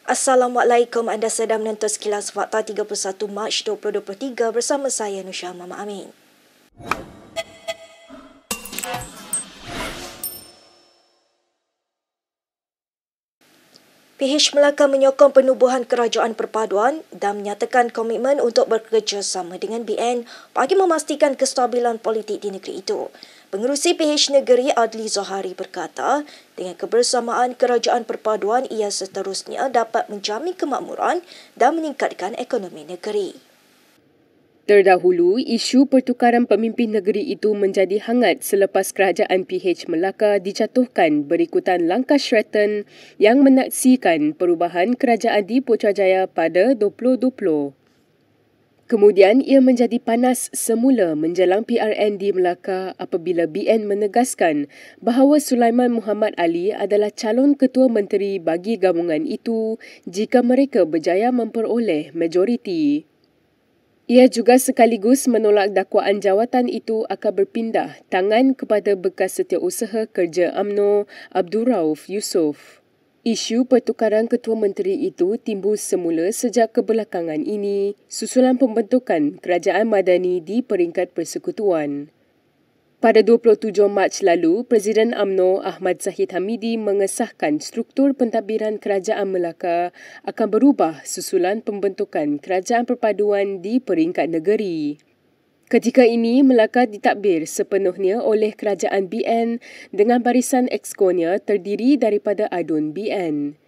Assalamualaikum, anda sedang menonton Sekilas Fakta 31 Mac 2023 bersama saya Nusha Mama Amin. PH Melaka menyokong penubuhan kerajaan perpaduan dan menyatakan komitmen untuk bekerjasama dengan BN bagi memastikan kestabilan politik di negeri itu. Pengerusi PH Negeri Adli Zohari berkata, dengan kebersamaan kerajaan perpaduan ia seterusnya dapat menjamin kemakmuran dan meningkatkan ekonomi negeri. Terdahulu, isu pertukaran pemimpin negeri itu menjadi hangat selepas kerajaan PH Melaka dijatuhkan berikutan langkah Sheraton yang menaksikan perubahan kerajaan di Putrajaya pada 2020. Kemudian, ia menjadi panas semula menjelang PRN di Melaka apabila BN menegaskan bahawa Sulaiman Muhammad Ali adalah calon ketua menteri bagi gabungan itu jika mereka berjaya memperoleh majoriti. Ia juga sekaligus menolak dakwaan jawatan itu akan berpindah tangan kepada bekas setiausaha kerja UMNO Abdul Rauf Yusof. Isu pertukaran ketua menteri itu timbul semula sejak kebelakangan ini susulan pembentukan kerajaan madani di peringkat persekutuan. Pada 27 Mac lalu, Presiden UMNO Ahmad Zahid Hamidi mengesahkan struktur pentadbiran Kerajaan Melaka akan berubah susulan pembentukan kerajaan perpaduan di peringkat negeri. Ketika ini, Melaka ditadbir sepenuhnya oleh Kerajaan BN dengan barisan exconya terdiri daripada adun BN.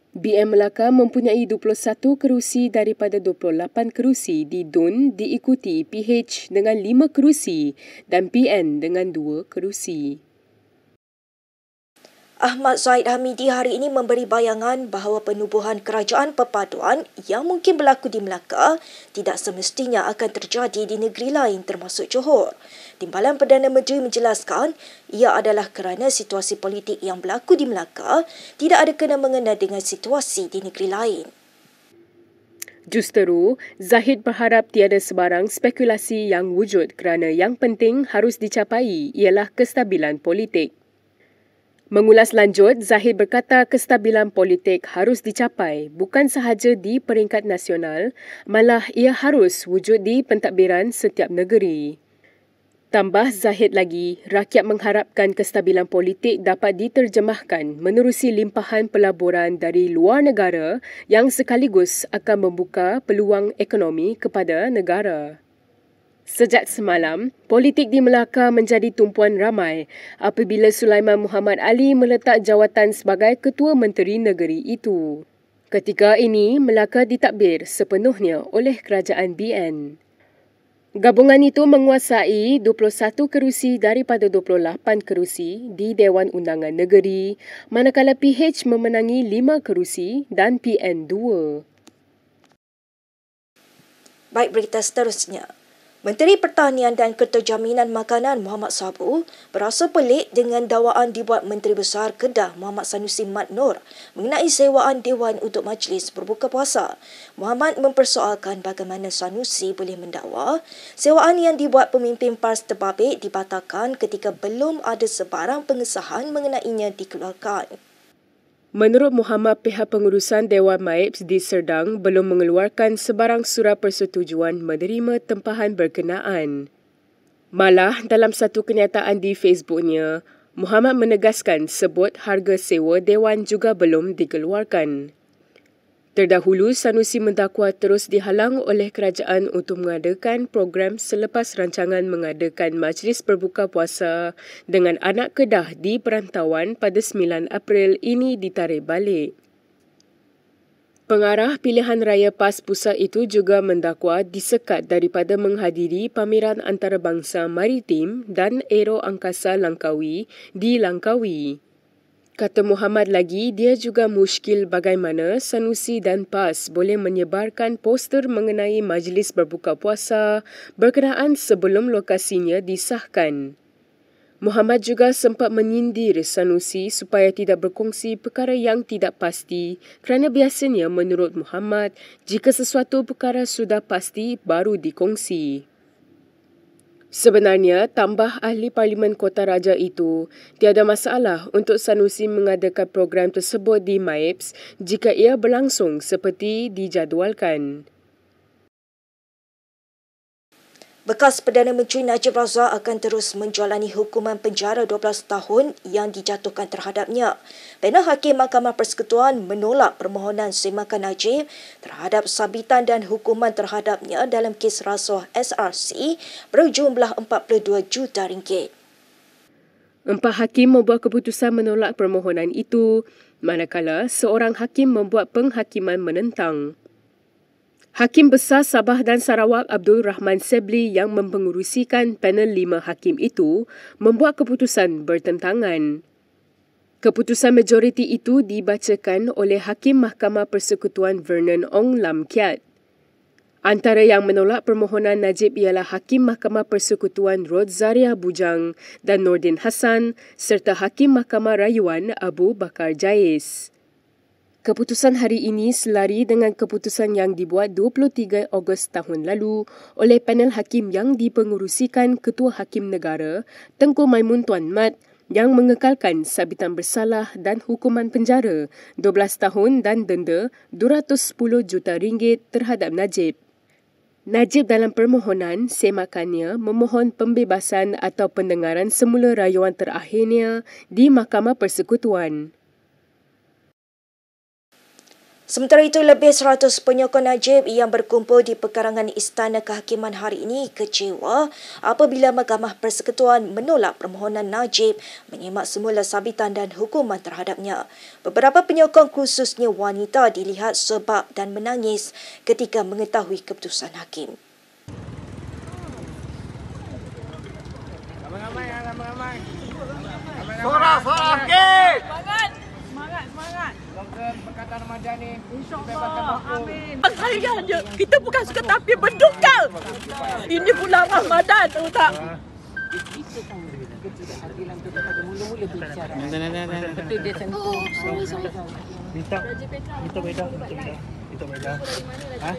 BN Melaka mempunyai 21 kerusi daripada 28 kerusi di DUN diikuti PH dengan 5 kerusi dan PN dengan 2 kerusi. Ahmad Zahid Hamidi hari ini memberi bayangan bahawa penubuhan kerajaan perpaduan yang mungkin berlaku di Melaka tidak semestinya akan terjadi di negeri lain termasuk Johor. Timbalan Perdana Menteri menjelaskan ia adalah kerana situasi politik yang berlaku di Melaka tidak ada kena-mengena dengan situasi di negeri lain. Justeru, Zahid berharap tiada sebarang spekulasi yang wujud kerana yang penting harus dicapai ialah kestabilan politik. Mengulas lanjut, Zahid berkata kestabilan politik harus dicapai bukan sahaja di peringkat nasional, malah ia harus wujud di pentadbiran setiap negeri. Tambah Zahid lagi, rakyat mengharapkan kestabilan politik dapat diterjemahkan menerusi limpahan pelaburan dari luar negara yang sekaligus akan membuka peluang ekonomi kepada negara. Sejak semalam, politik di Melaka menjadi tumpuan ramai apabila Sulaiman Muhammad Ali meletak jawatan sebagai Ketua Menteri Negeri itu. Ketika ini, Melaka ditadbir sepenuhnya oleh kerajaan BN. Gabungan itu menguasai 21 kerusi daripada 28 kerusi di Dewan Undangan Negeri, manakala PH memenangi 5 kerusi dan PN 2. Baik, berita seterusnya. Menteri Pertanian dan Keterjaminan Makanan Muhammad Sabu berasa pelik dengan dakwaan dibuat Menteri Besar Kedah Muhammad Sanusi Mat Noor mengenai sewaan Dewan untuk Majlis Berbuka Puasa. Muhammad mempersoalkan bagaimana Sanusi boleh mendakwa sewaan yang dibuat pemimpin Pars Terbabit dibatalkan ketika belum ada sebarang pengesahan mengenainya dikeluarkan. Menurut Muhammad, pihak pengurusan Dewan MAIPS di Serdang belum mengeluarkan sebarang surat persetujuan menerima tempahan berkenaan. Malah, dalam satu kenyataan di Facebooknya, Muhammad menegaskan sebut harga sewa Dewan juga belum dikeluarkan. Terdahulu, Sanusi mendakwa terus dihalang oleh kerajaan untuk mengadakan program selepas rancangan mengadakan Majlis Berbuka Puasa dengan anak Kedah di perantauan pada 9 April ini ditarik balik. Pengarah pilihan raya PAS Pusat itu juga mendakwa disekat daripada menghadiri pameran antarabangsa maritim dan aero angkasa Langkawi di Langkawi. Kata Muhammad lagi, dia juga muskil bagaimana Sanusi dan PAS boleh menyebarkan poster mengenai Majlis Berbuka Puasa berkenaan sebelum lokasinya disahkan. Muhammad juga sempat menyindir Sanusi supaya tidak berkongsi perkara yang tidak pasti kerana biasanya menurut Muhammad, jika sesuatu perkara sudah pasti baru dikongsi. Sebenarnya, tambah ahli Parlimen Kota Raja itu tiada masalah untuk Sanusi mengadakan program tersebut di MIPS jika ia berlangsung seperti dijadualkan. Bekas Perdana Menteri Najib Razak akan terus menjalani hukuman penjara 12 tahun yang dijatuhkan terhadapnya. Panel Hakim Mahkamah Persekutuan menolak permohonan semakan Najib terhadap sabitan dan hukuman terhadapnya dalam kes rasuah SRC berjumlah RM42 juta. Empat hakim membuat keputusan menolak permohonan itu, manakala seorang hakim membuat penghakiman menentang. Hakim Besar Sabah dan Sarawak Abdul Rahman Sebli yang mempengerusikan panel 5 hakim itu membuat keputusan bertentangan. Keputusan majoriti itu dibacakan oleh Hakim Mahkamah Persekutuan Vernon Ong Lam Kiat. Antara yang menolak permohonan Najib ialah Hakim Mahkamah Persekutuan Rod Zaria Bujang dan Nordin Hassan serta Hakim Mahkamah Rayuan Abu Bakar Jais. Keputusan hari ini selari dengan keputusan yang dibuat 23 Ogos tahun lalu oleh panel hakim yang dipengerusikan Ketua Hakim Negara Tengku Maimun Tuan Mat yang mengekalkan sabitan bersalah dan hukuman penjara 12 tahun dan denda RM210 juta terhadap Najib. Najib dalam permohonan semakannya memohon pembebasan atau pendengaran semula rayuan terakhirnya di Mahkamah Persekutuan. Sementara itu, lebih 100 penyokong Najib yang berkumpul di pekarangan Istana Kehakiman hari ini kecewa apabila Mahkamah Persekutuan menolak permohonan Najib menyemak semula sabitan dan hukuman terhadapnya. Beberapa penyokong khususnya wanita dilihat sebab dan menangis ketika mengetahui keputusan hakim. Ramai. Suara sikit! Semangat! Perkataan Ramadan ni InsyaAllah, amin. Saya je, kita bukan suka tapi berdukal. Ini bulan Ramadan, tahu tak? Kita tahu ketidakadilan tu daripada mula-mula bicara. Betul dia sentuh. Minta beda. Ha?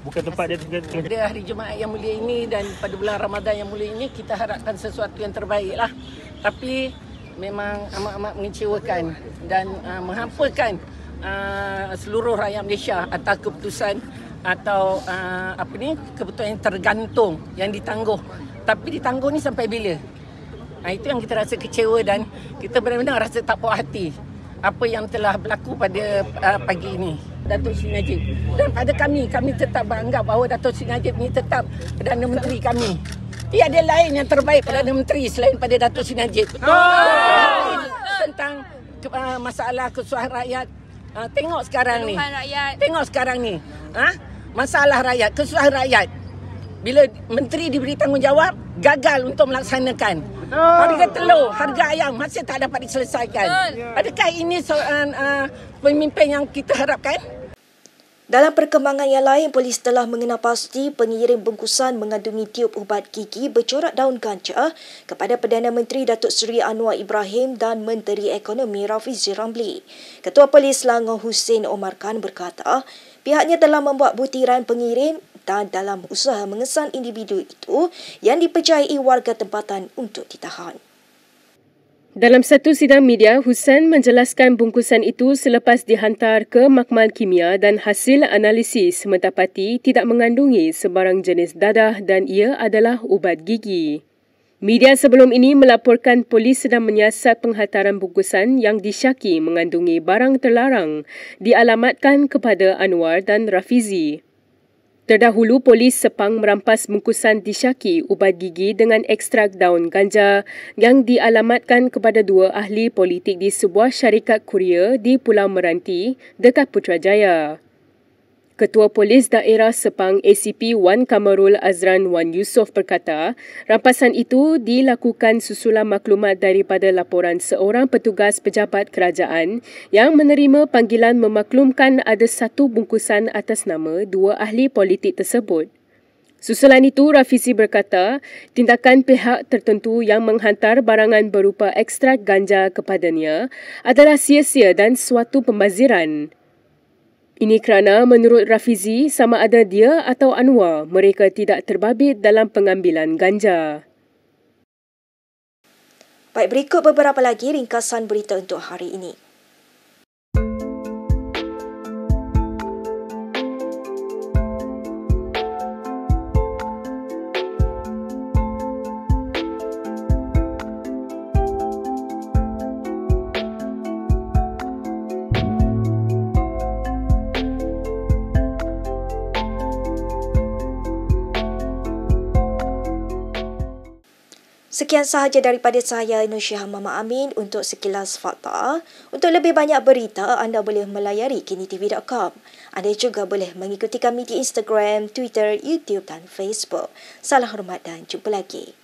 Bukan tempat dia. Pada hari Jumaat yang mulia ini dan pada bulan Ramadan yang mulia ini, kita harapkan sesuatu yang terbaik lah. Tapi memang amat-amat mengecewakan dan menghampakan seluruh rakyat Malaysia atas keputusan atau keputusan yang tergantung, yang ditangguh. Tapi ditangguh ni sampai bila? Itu yang kita rasa kecewa dan kita benar-benar rasa tak puas hati apa yang telah berlaku pada pagi ini. Datuk Seri Najib. Dan pada kami tetap beranggap bahawa Datuk Seri Najib ni tetap Perdana Menteri kami. Tiada lain yang terbaik Perdana Menteri selain pada Datuk Seri Najib. Tentang masalah kesusahan rakyat. Tengok sekarang ni. Masalah rakyat, kesusahan rakyat. Bila menteri diberi tanggungjawab, gagal untuk melaksanakan. Harga telur, harga ayam masih tak dapat diselesaikan. Adakah ini pemimpin yang kita harapkan? Dalam perkembangan yang lain, polis telah mengenal pasti pengirim bungkusan mengandungi tiup ubat gigi bercorak daun ganja kepada Perdana Menteri Datuk Seri Anwar Ibrahim dan Menteri Ekonomi Rafizi Ramli. Ketua Polis Selangor Hussein Omar Khan berkata, pihaknya telah membuat butiran pengirim dan dalam usaha mengesan individu itu yang dipercayai warga tempatan untuk ditahan. Dalam satu sidang media, Hussein menjelaskan bungkusan itu selepas dihantar ke Makmal Kimia dan hasil analisis mendapati tidak mengandungi sebarang jenis dadah dan ia adalah ubat gigi. Media sebelum ini melaporkan polis sedang menyiasat penghantaran bungkusan yang disyaki mengandungi barang terlarang dialamatkan kepada Anwar dan Rafizi. Terdahulu, polis Sepang merampas bungkusan disyaki ubat gigi dengan ekstrak daun ganja yang dialamatkan kepada dua ahli politik di sebuah syarikat kurir di Pulau Meranti dekat Putrajaya. Ketua Polis Daerah Sepang ACP Wan Kamarul Azran Wan Yusof berkata, rampasan itu dilakukan susulan maklumat daripada laporan seorang petugas pejabat kerajaan yang menerima panggilan memaklumkan ada satu bungkusan atas nama dua ahli politik tersebut. Susulan itu, Rafizi berkata, tindakan pihak tertentu yang menghantar barangan berupa ekstrak ganja kepadanya adalah sia-sia dan suatu pembaziran. Ini kerana menurut Rafizi, sama ada dia atau Anwar, mereka tidak terbabit dalam pengambilan ganja. Baik, berikut beberapa lagi ringkasan berita untuk hari ini. Sekian sahaja daripada saya, Nursyah Mama Amin untuk Sekilas Fakta. Untuk lebih banyak berita, anda boleh melayari kinitv.com. Anda juga boleh mengikuti kami di Instagram, Twitter, YouTube dan Facebook. Salam hormat dan jumpa lagi.